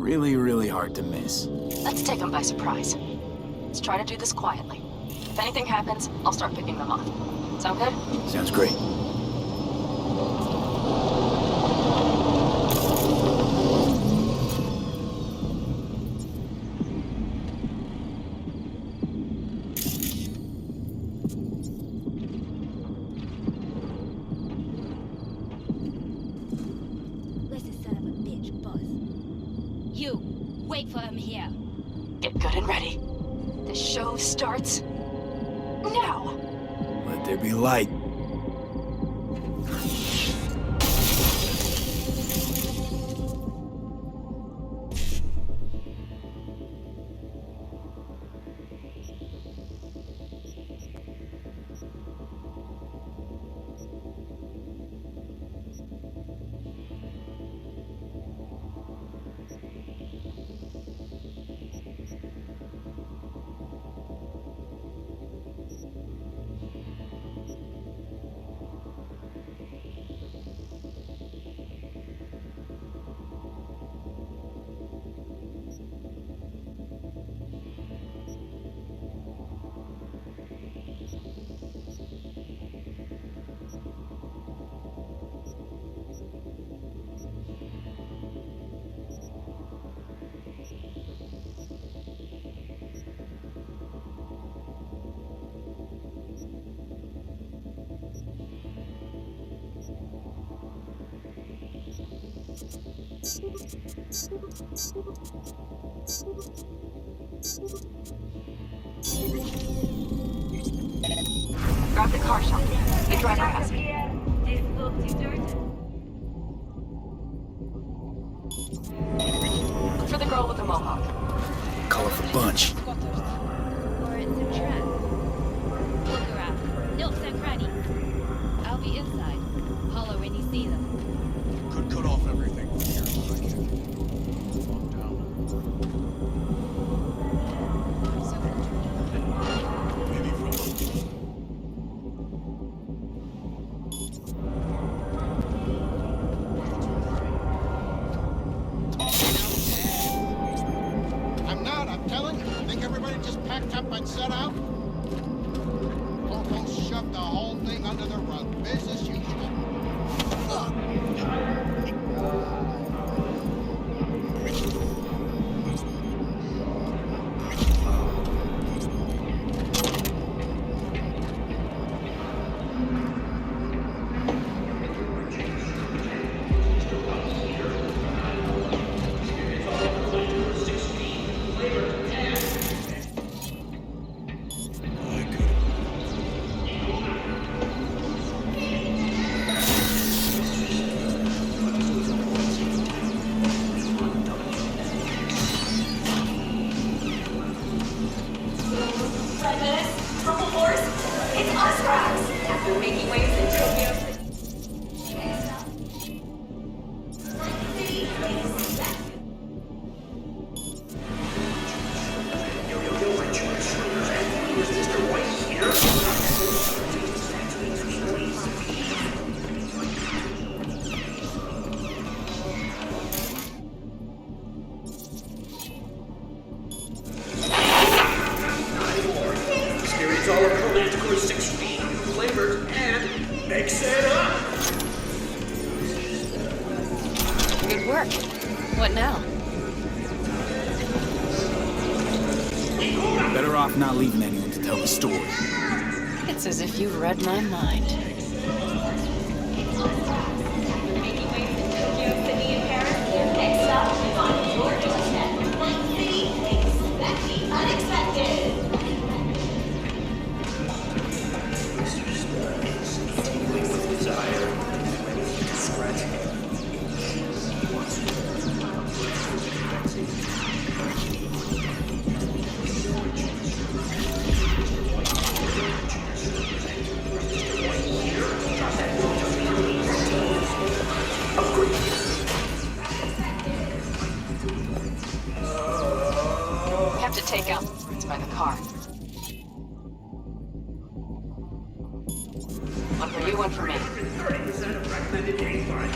Really, really hard to miss. Let's take them by surprise. Let's try to do this quietly. If anything happens, I'll start picking them off. Sound good? Sounds great. Wait for him here. Get good and ready. The show starts now. Let there be light. Grab the car shop. The driver has it. Look for the girl with the mohawk. Colorful bunch. Or it's a trap. Look around. Nooks and crannies. I'll be inside. Holler when you see them. Could cut off everything from here, but I can't. Calm down. Maybe from I'm telling you. Think everybody just packed up and set out? Almost shoved the whole thing under the rug. Business usual. Good work. What now? Better off not leaving anyone to tell the story. It's as if you read my mind. Take out it's by the car. One for you, one for me. 30% of recommended gain time.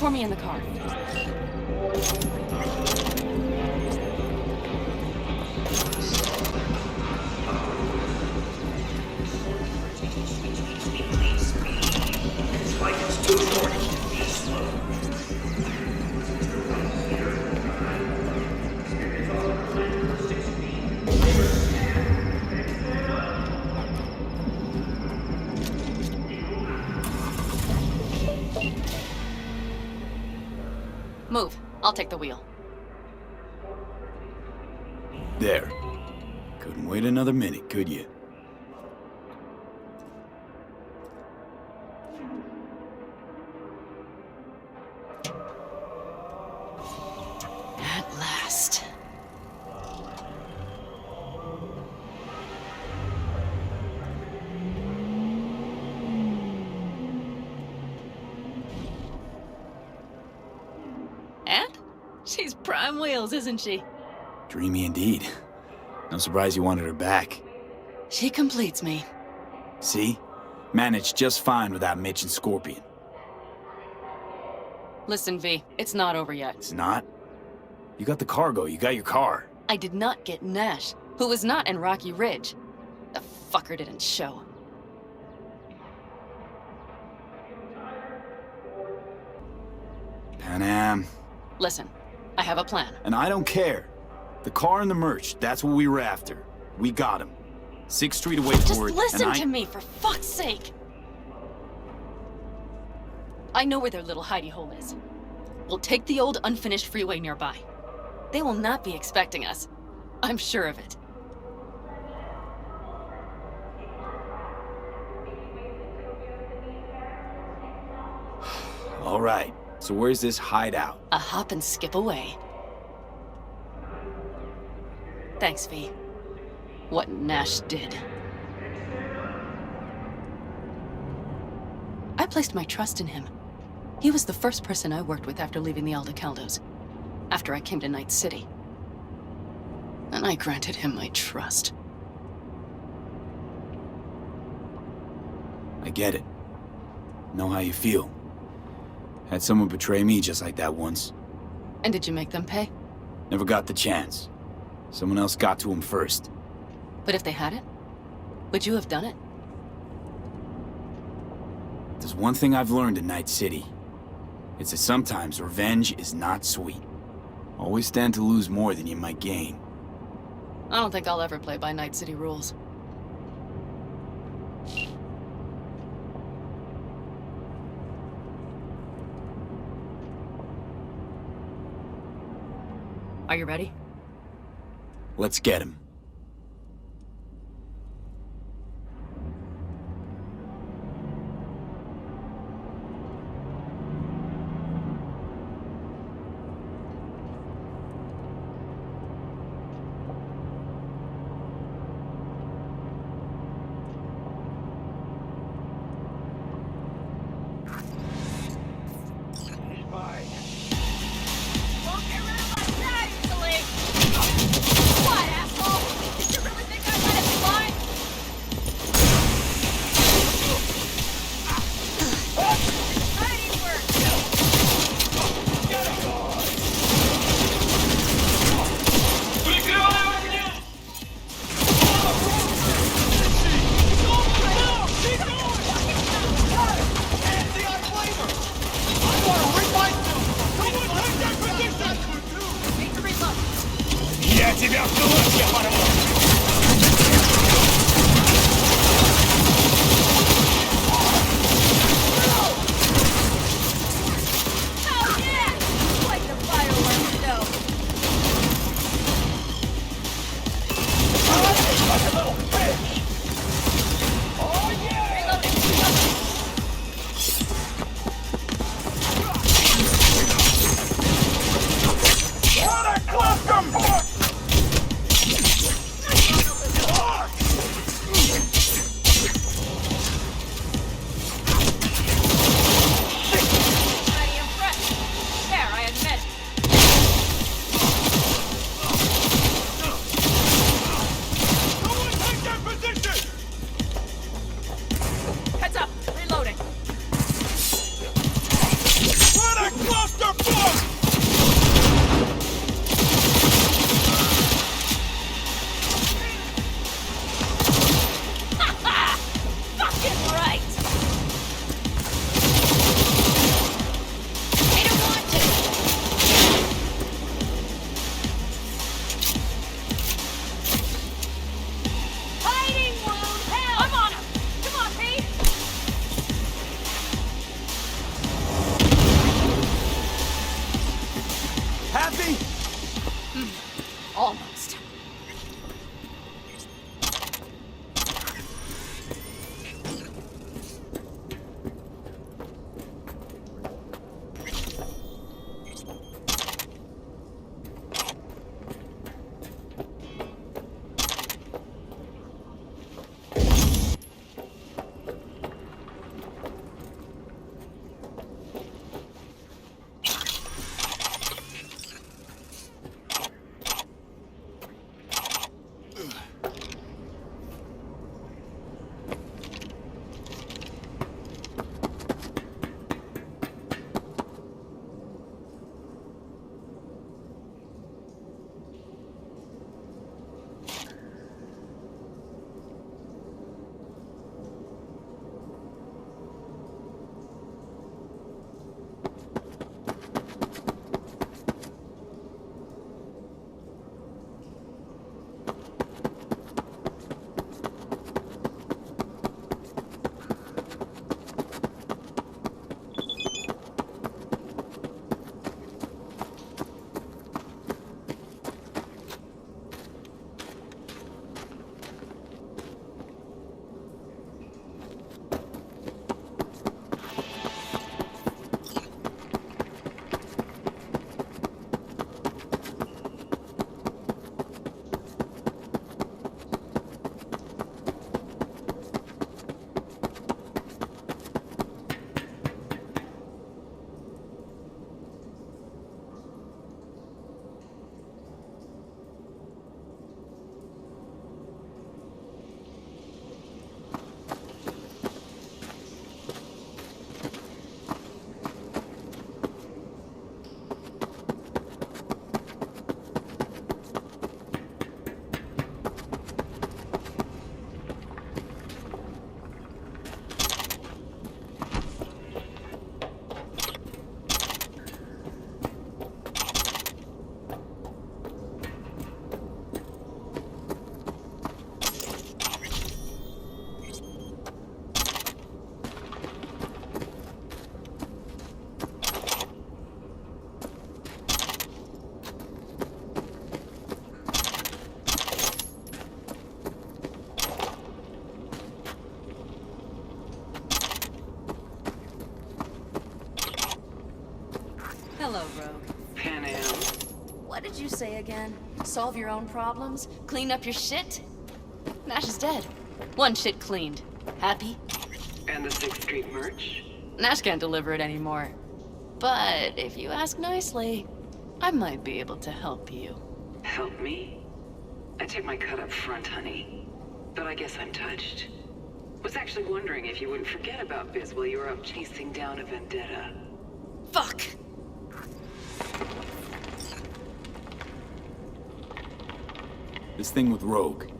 for me in the car. Move. I'll take the wheel. There. Couldn't wait another minute, could you? At last. And? She's prime wheels, isn't she? Dreamy indeed. No surprise you wanted her back. She completes me. See? Managed just fine without Mitch and Scorpion. Listen, V, it's not over yet. It's not? You got the cargo, you got your car. I did not get Nash, who was not in Rocky Ridge. The fucker didn't show. Panam. Listen, I have a plan. And I don't care. The car and the merch, that's what we were after. We got him. 6th Street away Just for it, listen and to me, for fuck's sake! I know where their little hidey hole is. We'll take the old unfinished freeway nearby. They will not be expecting us. I'm sure of it. All right, so where's this hideout? A hop and skip away. Thanks, V. What Nash did. I placed my trust in him. He was the first person I worked with after leaving the Aldecaldos, after I came to Night City. And I granted him my trust. I get it. Know how you feel. Had someone betray me just like that once. And did you make them pay? Never got the chance. Someone else got to him first. But if they had it, would you have done it? There's one thing I've learned in Night City. It's that sometimes revenge is not sweet. Always stand to lose more than you might gain. I don't think I'll ever play by Night City rules. Are you ready? Let's get him. again, solve your own problems, clean up your shit. Nash is dead. One shit cleaned. Happy? And the 6th Street merch? Nash can't deliver it anymore. But if you ask nicely, I might be able to help you. Help me? I took my cut up front, honey. But I guess I'm touched. Was actually wondering if you wouldn't forget about Biz while you were up chasing down a vendetta. Fuck! This thing with Rogue.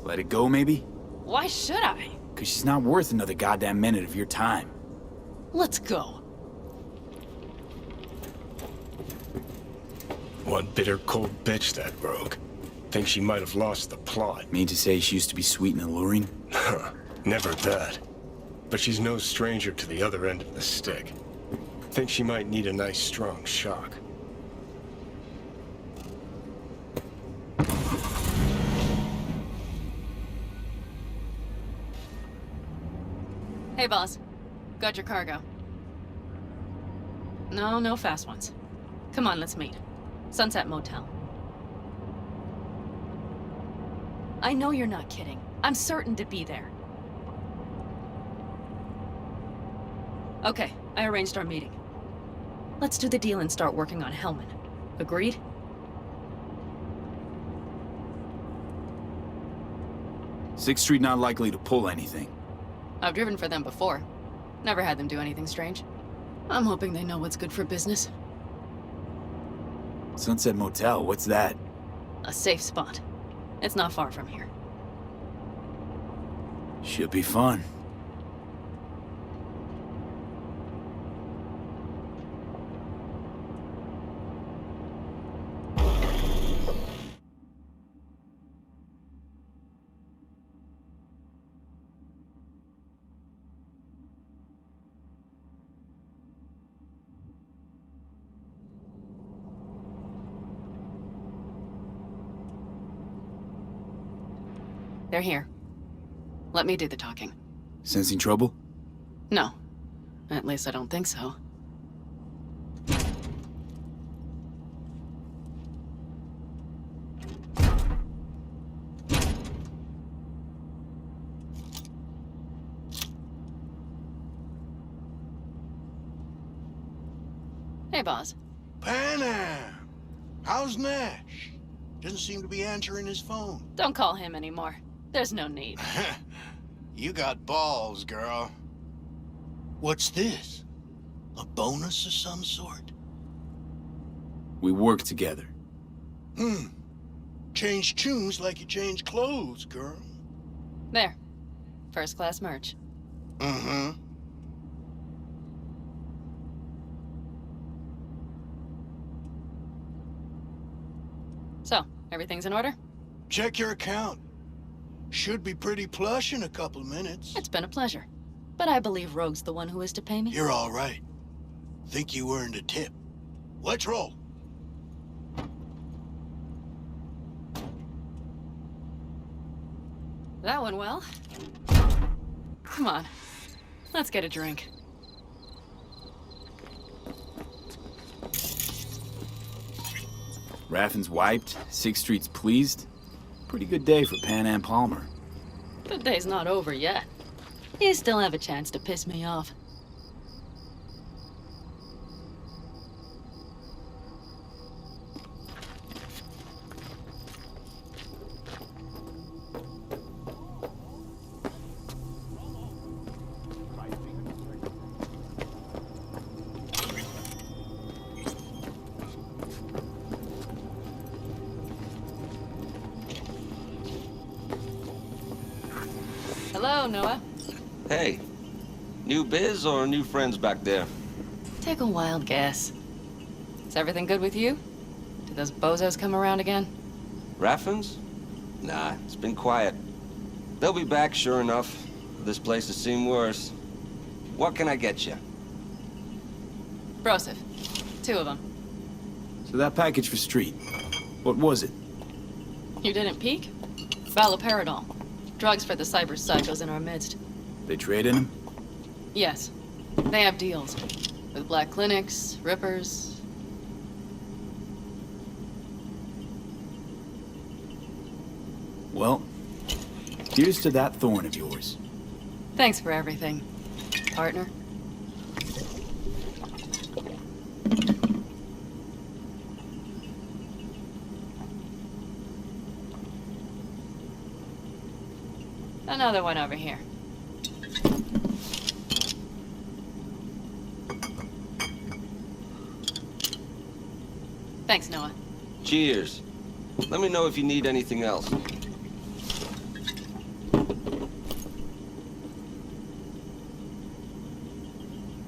Let it go, maybe? Why should I? Because she's not worth another goddamn minute of your time. Let's go. One bitter, cold bitch, that Rogue. Think she might have lost the plot. Mean to say she used to be sweet and alluring? Never that. But she's no stranger to the other end of the stick. Think she might need a nice, strong shock. Hey, boss. Got your cargo. No fast ones. Come on, let's meet. Sunset Motel. I know you're not kidding. I'm certain to be there. Okay, I arranged our meeting. Let's do the deal and start working on Hellman. Agreed? Sixth Street not likely to pull anything. I've driven for them before. Never had them do anything strange. I'm hoping they know what's good for business. Sunset Motel, what's that? A safe spot. It's not far from here. Should be fun. They're here. Let me do the talking. Sensing trouble? No. At least I don't think so. Hey, boss. Panam! How's Nash? Doesn't seem to be answering his phone. Don't call him anymore. There's no need. You got balls, girl. What's this? A bonus of some sort? We work together. Change tunes like you change clothes, girl. There. First class merch. Mm-hmm. So, everything's in order? Check your account. Should be pretty plush in a couple of minutes. It's been a pleasure. But I believe Rogue's the one who is to pay me. You're all right. Think you earned a tip. Let's roll. That went well. Come on. Let's get a drink. Raffin's wiped, Sixth Street's pleased. Pretty good day for Panam Palmer. The day's not over yet. You still have a chance to piss me off. Hello, Noah. Hey, new biz or new friends back there? Take a wild guess. Is everything good with you? Did those bozos come around again? Raffins? Nah, it's been quiet. They'll be back, sure enough. This place has seen worse. What can I get you? Broseph. 2 of them. So that package for Street, what was it? You didn't peek? Valoperidol. Drugs for the cyber psychos in our midst. They trade in them? Yes. They have deals. With black clinics, rippers. Well, here's to that thorn of yours. Thanks for everything, partner. Another one over here. Thanks, Noah. Cheers. Let me know if you need anything else.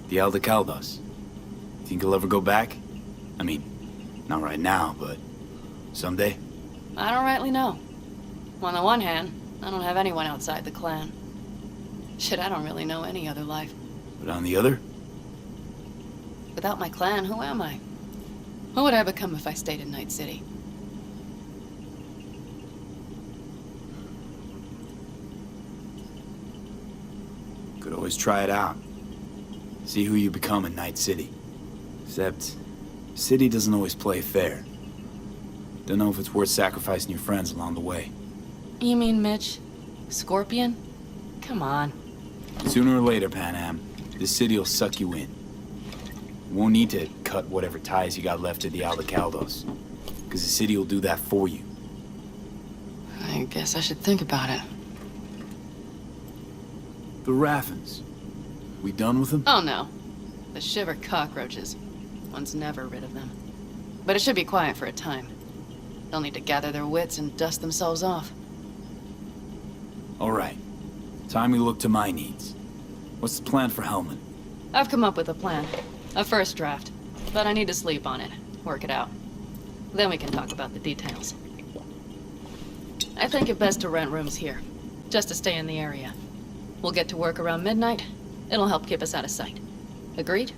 The Aldecaldos. Think you'll ever go back? I mean, not right now, but someday? I don't rightly know. On the one hand, I don't have anyone outside the clan. Shit, I don't really know any other life. But on the other? Without my clan, who am I? Who would I become if I stayed in Night City? Could always try it out. See who you become in Night City. Except, City doesn't always play fair. Don't know if it's worth sacrificing your friends along the way. You mean Mitch? Scorpion? Come on. Sooner or later, Panam, this city will suck you in. You won't need to cut whatever ties you got left to the Aldecaldos, because the city will do that for you. I guess I should think about it. The Raffens. We done with them? Oh no. The shiver cockroaches. One's never rid of them. But it should be quiet for a time. They'll need to gather their wits and dust themselves off. All right. Time we look to my needs. What's the plan for Hellman? I've come up with a plan. A first draft. But I need to sleep on it. Work it out. Then we can talk about the details. I think it best to rent rooms here. Just to stay in the area. We'll get to work around midnight. It'll help keep us out of sight. Agreed?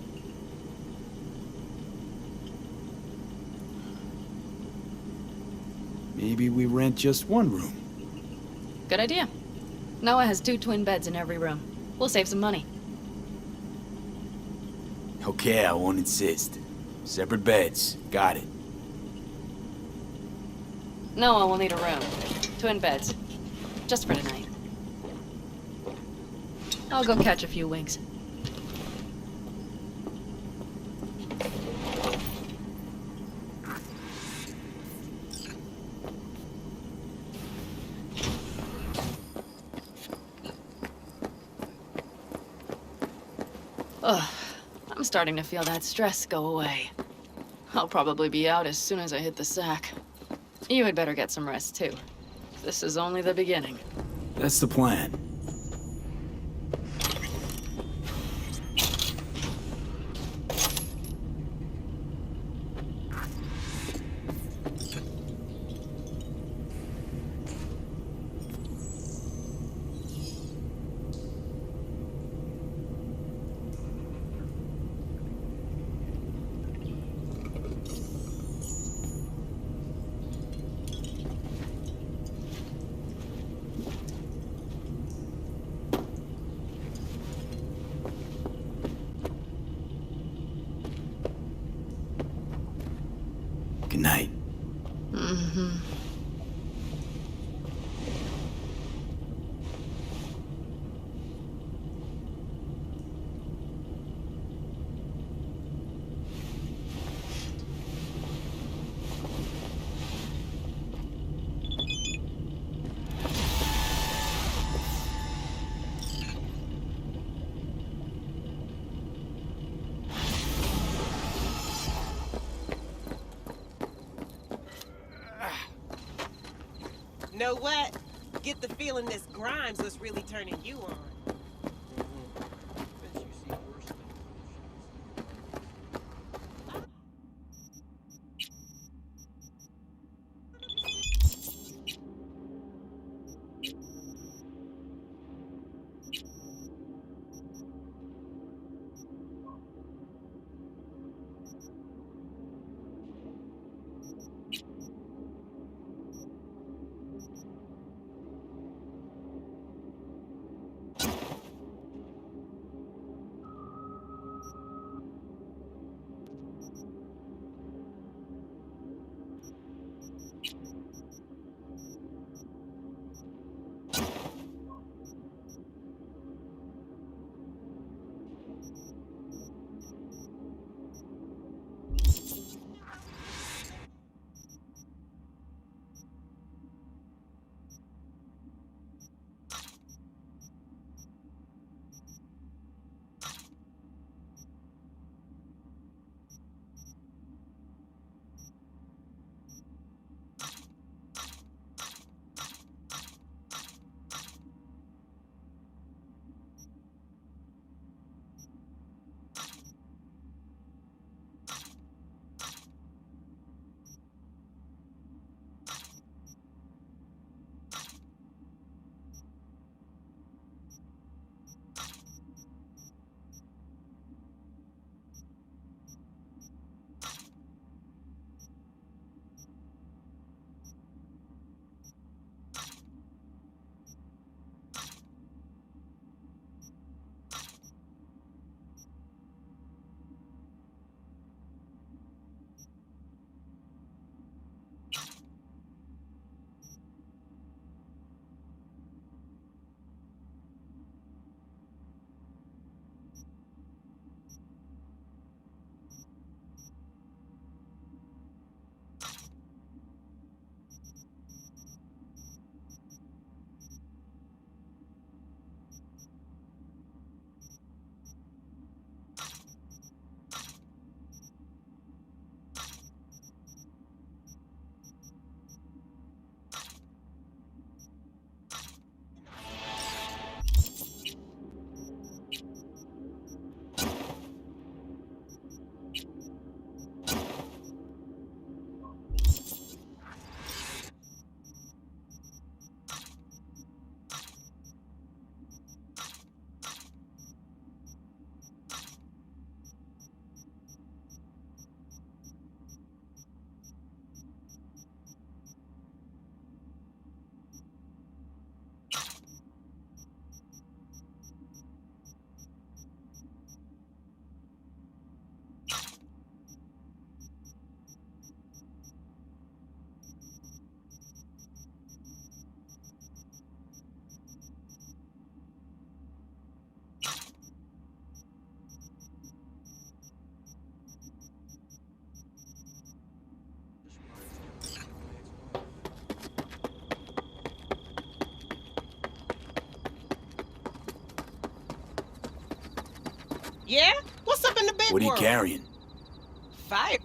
Maybe we rent just one room. Good idea. Noah has 2 twin beds in every room. We'll save some money. Okay, I won't insist. Separate beds. Got it. Noah will need a room. Twin beds. Just for tonight. I'll go catch a few winks. Ugh, I'm starting to feel that stress go away. I'll probably be out as soon as I hit the sack. You had better get some rest, too. This is only the beginning. That's the plan. Good night. Mm-hmm. Know what? Get the feeling this Grimes was really turning you on. Yeah? What's up in the big What are you world? carrying? Fire.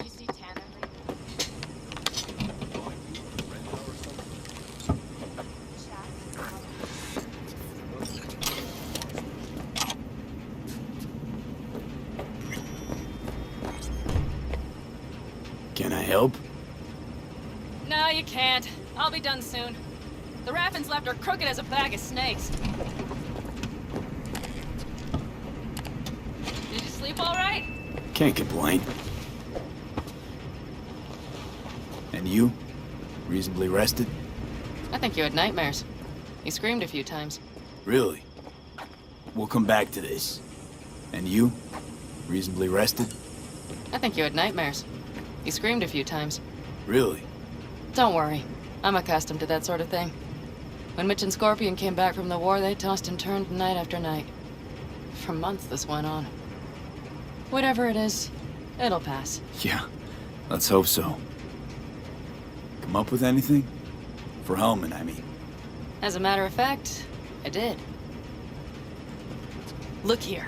You see Tanner Can I help? No, you can't. I'll be done soon. The raffins left are crooked as a bag of snakes. Did you sleep all right? Can't complain. And you? Reasonably rested? I think you had nightmares. You screamed a few times. Really? We'll come back to this. And you? Reasonably rested? I think you had nightmares. You screamed a few times. Really? Don't worry. I'm accustomed to that sort of thing. When Mitch and Scorpion came back from the war, they tossed and turned night after night. For months this went on. Whatever it is, it'll pass. Yeah, let's hope so. Come up with anything? For Hellman, I mean. As a matter of fact, I did. Look here.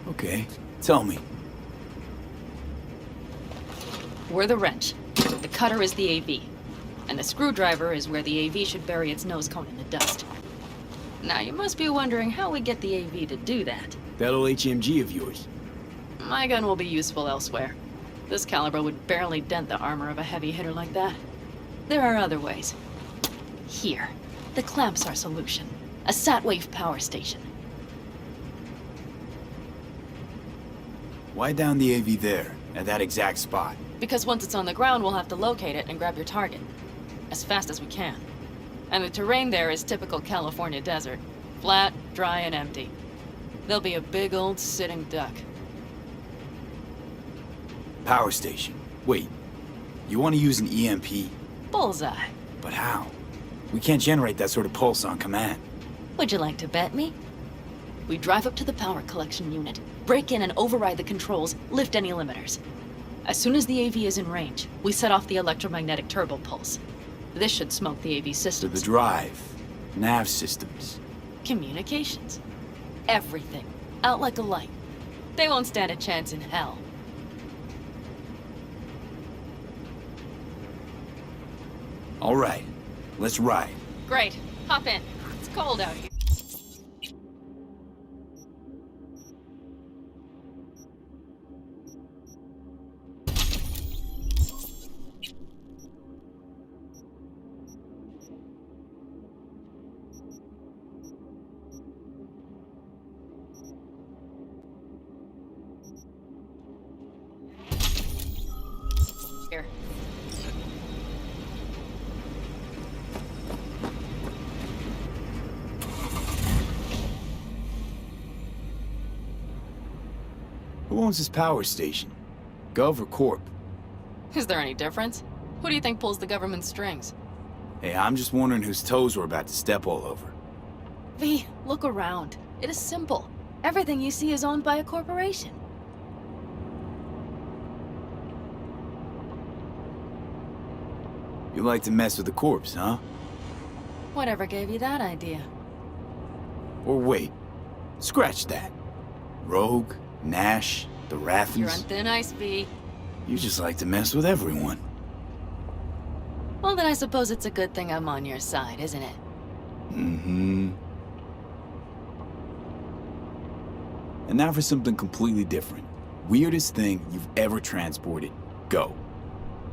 Okay, tell me. We're the wrench. The cutter is the AV. And the screwdriver is where the AV should bury its nose cone in the dust. Now, you must be wondering how we get the AV to do that. That old HMG of yours. My gun will be useful elsewhere. This caliber would barely dent the armor of a heavy hitter like that. There are other ways. Here, the clamps are solution. A sat-wave power station. Why down the AV there, at that exact spot? Because once it's on the ground, we'll have to locate it and grab your target. As fast as we can. And the terrain there is typical California desert. Flat, dry, and empty. There'll be a big old sitting duck. Power station. Wait, you want to use an EMP? Bullseye. But how? We can't generate that sort of pulse on command. Would you like to bet me? We drive up to the power collection unit, break in and override the controls, lift any limiters. As soon as the AV is in range, we set off the electromagnetic turbo pulse. This should smoke the AV To systems. the drive, nav systems. Communications. Everything. Out like a light. They won't stand a chance in hell. All right, let's ride. Great. Hop in. It's cold out here. Here. Who owns this power station? Gov or Corp? Is there any difference? Who do you think pulls the government's strings? Hey, I'm just wondering whose toes we're about to step all over. V, look around. It is simple. Everything you see is owned by a corporation. You like to mess with the corpse, huh? Whatever gave you that idea? Or wait, scratch that. Rogue, Nash, the You're on Rathens. thin ice, V. You just like to mess with everyone. Well, then I suppose it's a good thing I'm on your side, isn't it? Mm-hmm. And now for something completely different. Weirdest thing you've ever transported. Go.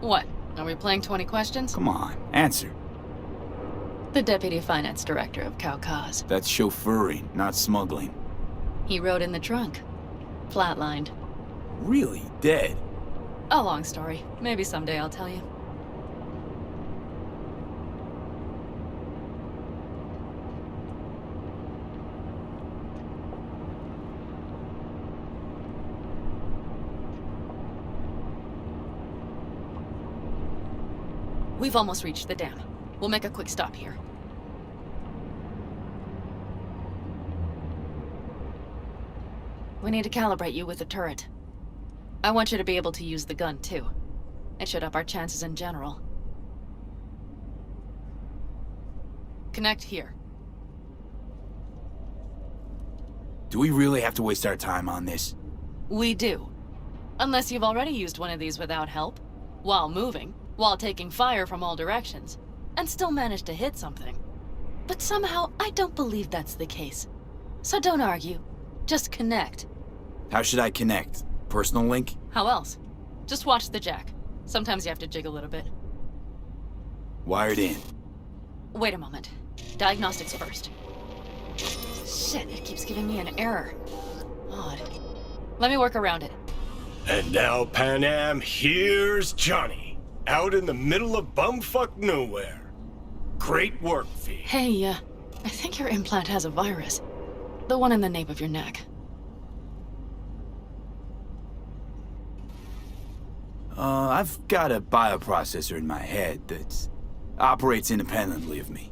What? Are we playing 20 questions? Come on, answer. The Deputy Finance Director of Caucase. That's chauffeuring, not smuggling. He rode in the trunk. Flatlined. Really? Dead? A long story. Maybe someday I'll tell you. We've almost reached the dam. We'll make a quick stop here. We need to calibrate you with the turret. I want you to be able to use the gun, too. It should up our chances in general. Connect here. Do we really have to waste our time on this? We do. Unless you've already used one of these without help, while moving, while taking fire from all directions, and still managed to hit something. But somehow, I don't believe that's the case. So don't argue. Just connect. How should I connect? Personal link? How else? Just watch the jack. Sometimes you have to jig a little bit. Wired in. Wait a moment. Diagnostics first. Shit, it keeps giving me an error. Odd. Let me work around it. And now, Pan Am, here's Johnny. Out in the middle of bumfuck nowhere. Great work, V. Hey, I think your implant has a virus. The one in the nape of your neck. I've got a bioprocessor in my head that operates independently of me.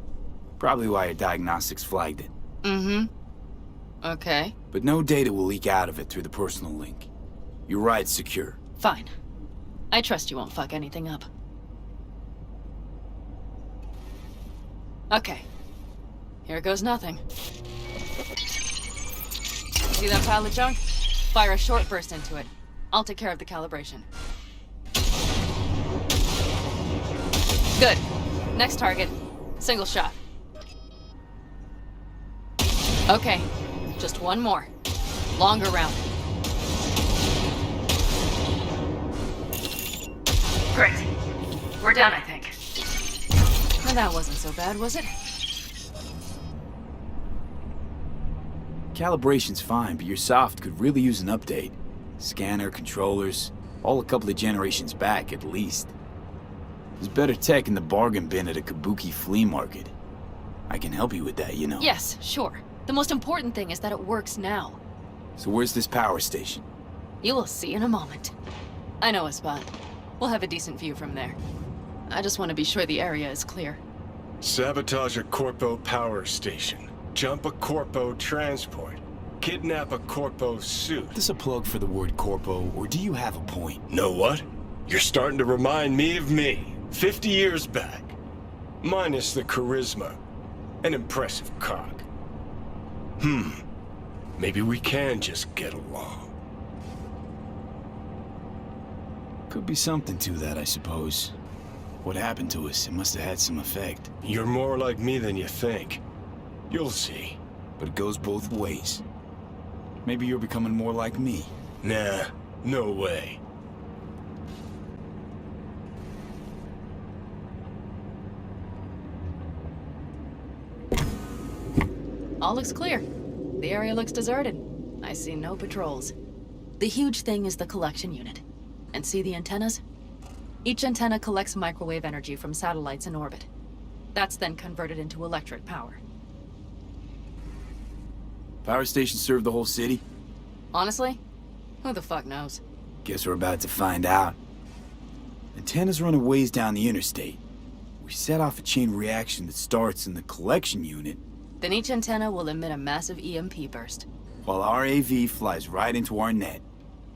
Probably why your diagnostics flagged it. Mm-hmm. Okay. But no data will leak out of it through the personal link. Your ride's secure. Fine. I trust you won't fuck anything up. Okay. Here goes nothing. See that pile of junk? Fire a short burst into it. I'll take care of the calibration. Good. Next target. Single shot. Okay. Just one more. Longer round. Great. We're done, I think. Well, that wasn't so bad, was it? Calibration's fine, but your soft could really use an update. Scanner, controllers, all a couple of generations back at least. There's better tech in the bargain bin at a kabuki flea market. I can help you with that, you know. Yes, sure. The most important thing is that it works now. So where's this power station? You will see in a moment. I know a spot. We'll have a decent view from there. I just want to be sure the area is clear. Sabotage a Corpo power station. Jump a Corpo transport. Kidnap a Corpo suit. Is this a plug for the word corpo, or do you have a point? Know what? You're starting to remind me of me, 50 years back. Minus the charisma. An impressive cock. Maybe we can just get along. Could be something to that, I suppose. What happened to us? It must have had some effect. You're more like me than you think. You'll see. But it goes both ways. Maybe you're becoming more like me. Nah, no way. All looks clear. The area looks deserted. I see no patrols. The huge thing is the collection unit. And see the antennas? Each antenna collects microwave energy from satellites in orbit. That's then converted into electric power. Power station serve the whole city? Honestly? Who the fuck knows? Guess we're about to find out. Antennas run a ways down the interstate. We set off a chain reaction that starts in the collection unit, Then each antenna will emit a massive EMP burst. while our AV flies right into our net.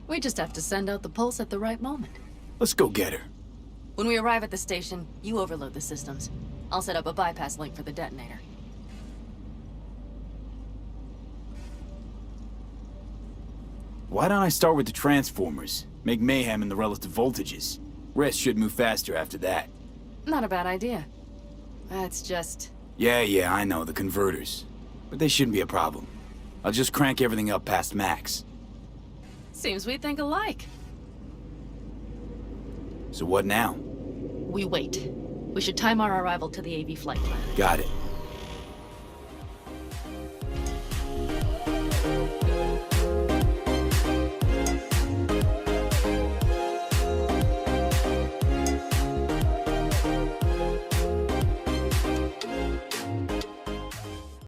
We just have to send out the pulse at the right moment. Let's go get her. When we arrive at the station, you overload the systems. I'll set up a bypass link for the detonator. Why don't I start with the transformers? Make mayhem in the relative voltages. Rest should move faster after that. Not a bad idea. That's just... Yeah, I know, the converters. But they shouldn't be a problem. I'll just crank everything up past max. Seems we think alike. So what now? We wait. We should time our arrival to the AV flight plan. Got it. it.